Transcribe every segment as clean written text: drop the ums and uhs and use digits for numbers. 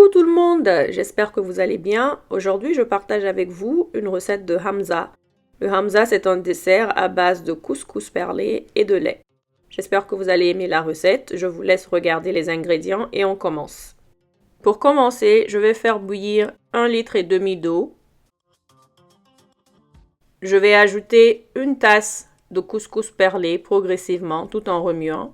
Coucou tout le monde, j'espère que vous allez bien. Aujourd'hui, je partage avec vous une recette de hamza. Le hamza, c'est un dessert à base de couscous perlé et de lait. J'espère que vous allez aimer la recette. Je vous laisse regarder les ingrédients et on commence. Pour commencer, je vais faire bouillir 1,5 litre d'eau. Je vais ajouter une tasse de couscous perlé progressivement tout en remuant.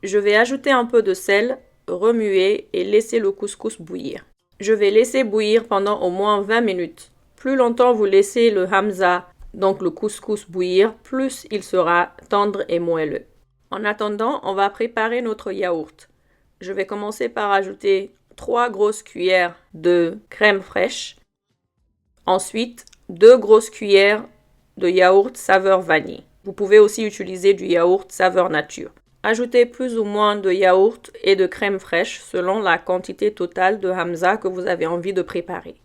Je vais ajouter un peu de sel, remuer et laisser le couscous bouillir. Je vais laisser bouillir pendant au moins 20 minutes. Plus longtemps vous laissez le hamza, donc le couscous bouillir, plus il sera tendre et moelleux. En attendant, on va préparer notre yaourt. Je vais commencer par ajouter 3 grosses cuillères de crème fraîche. Ensuite, 2 grosses cuillères de yaourt saveur vanille. Vous pouvez aussi utiliser du yaourt saveur nature. Ajoutez plus ou moins de yaourt et de crème fraîche selon la quantité totale de hamza que vous avez envie de préparer.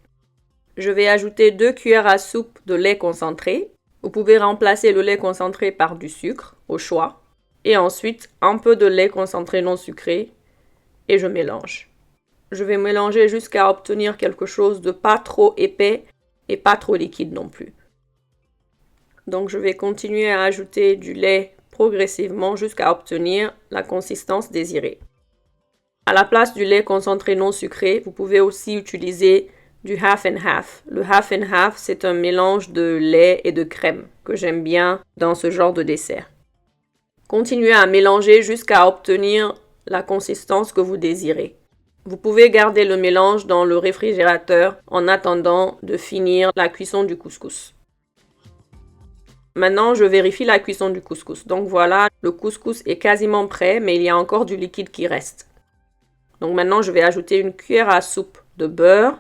Je vais ajouter 2 cuillères à soupe de lait concentré. Vous pouvez remplacer le lait concentré par du sucre, au choix. Et ensuite, un peu de lait concentré non sucré et je mélange. Je vais mélanger jusqu'à obtenir quelque chose de pas trop épais et pas trop liquide non plus. Donc je vais continuer à ajouter du lait progressivement jusqu'à obtenir la consistance désirée. À la place du lait concentré non sucré, vous pouvez aussi utiliser du half and half. Le half and half, c'est un mélange de lait et de crème que j'aime bien dans ce genre de dessert. Continuez à mélanger jusqu'à obtenir la consistance que vous désirez. Vous pouvez garder le mélange dans le réfrigérateur en attendant de finir la cuisson du couscous. Maintenant, je vérifie la cuisson du couscous. Donc voilà, le couscous est quasiment prêt, mais il y a encore du liquide qui reste. Donc maintenant, je vais ajouter une cuillère à soupe de beurre.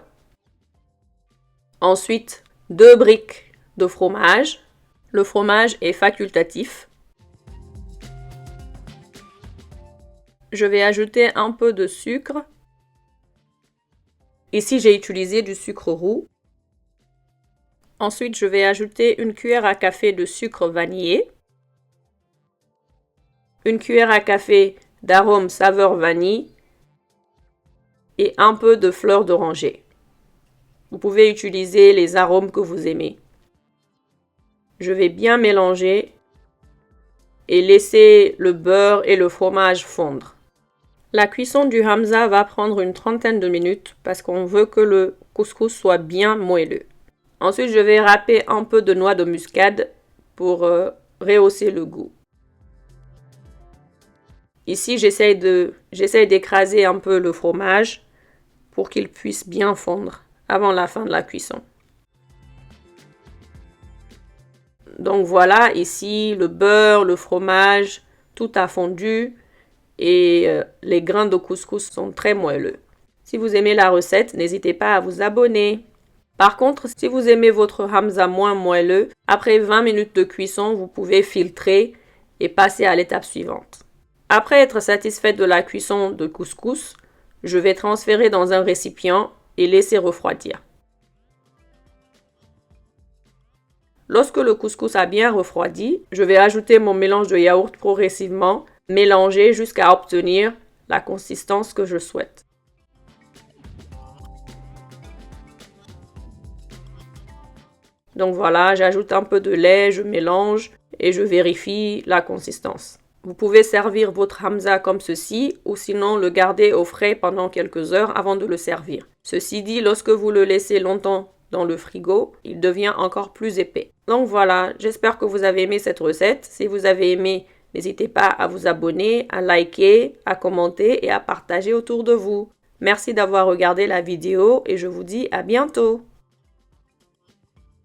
Ensuite, 2 briques de fromage. Le fromage est facultatif. Je vais ajouter un peu de sucre. Ici, j'ai utilisé du sucre roux. Ensuite, je vais ajouter une cuillère à café de sucre vanillé, une cuillère à café d'arôme saveur vanille et un peu de fleur d'oranger. Vous pouvez utiliser les arômes que vous aimez. Je vais bien mélanger et laisser le beurre et le fromage fondre. La cuisson du hamza va prendre une trentaine de minutes parce qu'on veut que le couscous soit bien moelleux. Ensuite, je vais râper un peu de noix de muscade pour rehausser le goût. Ici, j'essaie d'écraser un peu le fromage pour qu'il puisse bien fondre avant la fin de la cuisson. Donc voilà, ici, le beurre, le fromage, tout a fondu et les grains de couscous sont très moelleux. Si vous aimez la recette, n'hésitez pas à vous abonner. Par contre, si vous aimez votre hamza moins moelleux, après 20 minutes de cuisson, vous pouvez filtrer et passer à l'étape suivante. Après être satisfaite de la cuisson de couscous, je vais transférer dans un récipient et laisser refroidir. Lorsque le couscous a bien refroidi, je vais ajouter mon mélange de yaourt progressivement, mélanger jusqu'à obtenir la consistance que je souhaite. Donc voilà, j'ajoute un peu de lait, je mélange et je vérifie la consistance. Vous pouvez servir votre hamza comme ceci ou sinon le garder au frais pendant quelques heures avant de le servir. Ceci dit, lorsque vous le laissez longtemps dans le frigo, il devient encore plus épais. Donc voilà, j'espère que vous avez aimé cette recette. Si vous avez aimé, n'hésitez pas à vous abonner, à liker, à commenter et à partager autour de vous. Merci d'avoir regardé la vidéo et je vous dis à bientôt.